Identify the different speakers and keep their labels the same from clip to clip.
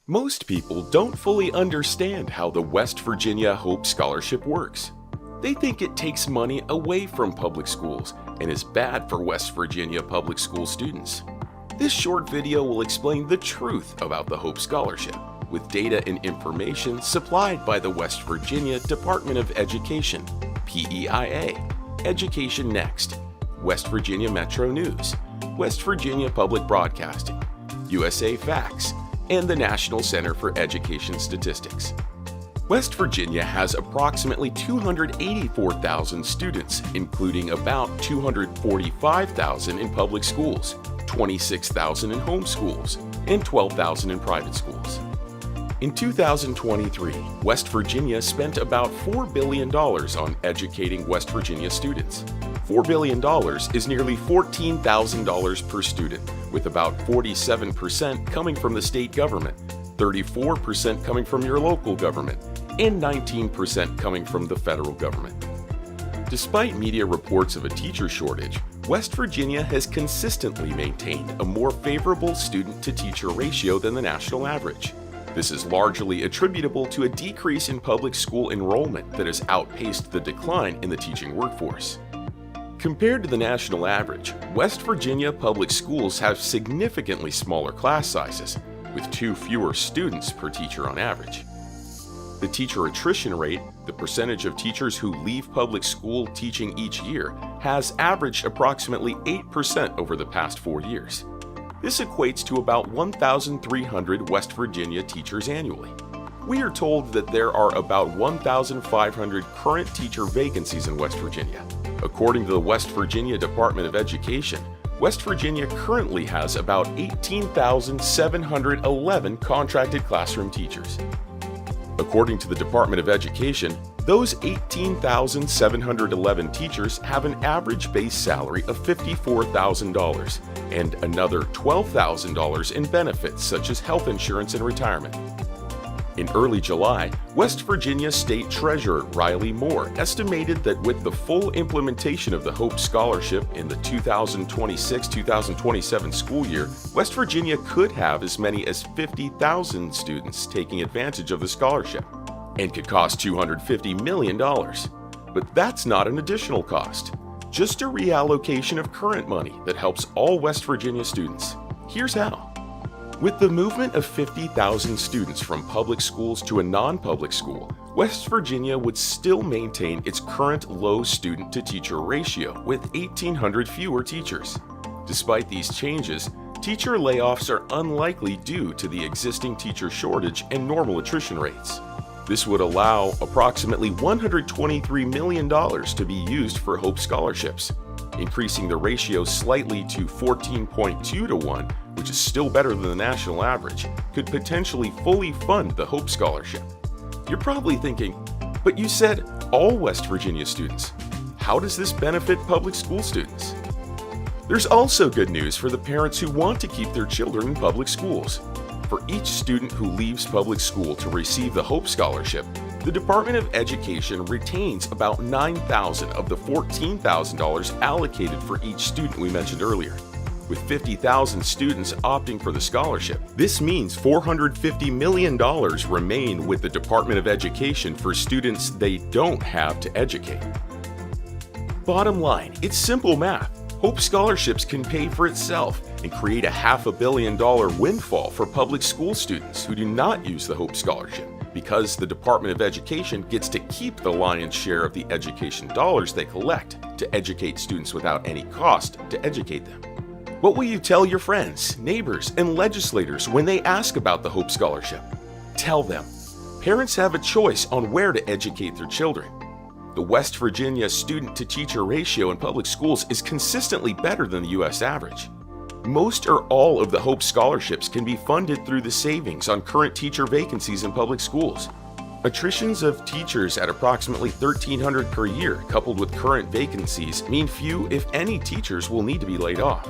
Speaker 1: Most people don't fully understand how the West Virginia Hope Scholarship works. They think it takes money away from public schools and is bad for West Virginia public school students. This short video will explain the truth about the Hope Scholarship, with data and information supplied by the West Virginia Department of Education, PEIA, Education Next, West Virginia Metro News, West Virginia Public Broadcasting, USA Facts, and the National Center for Education Statistics. West Virginia has approximately 284,000 students, including about 245,000 in public schools, 26,000 in home schools, and 12,000 in private schools. In 2023, West Virginia spent about $4 billion on educating West Virginia students. $4 billion is nearly $14,000 per student, with about 47% coming from the state government, 34% coming from your local government, and 19% coming from the federal government. Despite media reports of a teacher shortage, West Virginia has consistently maintained a more favorable student-to-teacher ratio than the national average. This is largely attributable to a decrease in public school enrollment that has outpaced the decline in the teaching workforce. Compared to the national average, West Virginia public schools have significantly smaller class sizes, with 2 fewer students per teacher on average. The teacher attrition rate, the percentage of teachers who leave public school teaching each year, has averaged approximately 8% over the past 4 years. This equates to about 1,300 West Virginia teachers annually. We are told that there are about 1,500 current teacher vacancies in West Virginia. According to the West Virginia Department of Education, West Virginia currently has about 18,711 contracted classroom teachers. According to the Department of Education, those 18,711 teachers have an average base salary of $54,000 and another $12,000 in benefits such as health insurance and retirement. In early July, West Virginia State Treasurer Riley Moore estimated that with the full implementation of the Hope Scholarship in the 2026-2027 school year, West Virginia could have as many as 50,000 students taking advantage of the scholarship, and could cost $250 million. But that's not an additional cost, just a reallocation of current money that helps all West Virginia students. Here's how. With the movement of 50,000 students from public schools to a non-public school, West Virginia would still maintain its current low student-to-teacher ratio with 1,800 fewer teachers. Despite these changes, teacher layoffs are unlikely due to the existing teacher shortage and normal attrition rates. This would allow approximately $123 million to be used for Hope scholarships. Increasing the ratio slightly to 14.2 to 1, which is still better than the national average, could potentially fully fund the Hope Scholarship. You're probably thinking, but you said all West Virginia students. How does this benefit public school students? There's also good news for the parents who want to keep their children in public schools. For each student who leaves public school to receive the Hope Scholarship, the Department of Education retains about $9,000 of the $14,000 allocated for each student we mentioned earlier. With 50,000 students opting for the scholarship, this means $450 million remain with the Department of Education for students they don't have to educate. Bottom line, it's simple math. Hope scholarships can pay for itself and create a $500 million windfall for public school students who do not use the Hope Scholarship, because the Department of Education gets to keep the lion's share of the education dollars they collect to educate students without any cost to educate them. What will you tell your friends, neighbors, and legislators when they ask about the Hope Scholarship? Tell them, parents have a choice on where to educate their children. The West Virginia student-to-teacher ratio in public schools is consistently better than the U.S. average. Most or all of the Hope Scholarships can be funded through the savings on current teacher vacancies in public schools. Attritions of teachers at approximately 1,300 per year, coupled with current vacancies, mean few, if any, teachers will need to be laid off.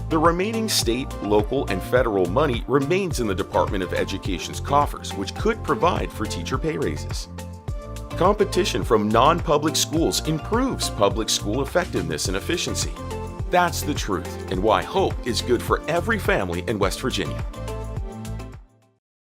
Speaker 1: The remaining state, local, and federal money remains in the Department of Education's coffers, which could provide for teacher pay raises. Competition from non-public schools improves public school effectiveness and efficiency. That's the truth, and why Hope is good for every family in West Virginia.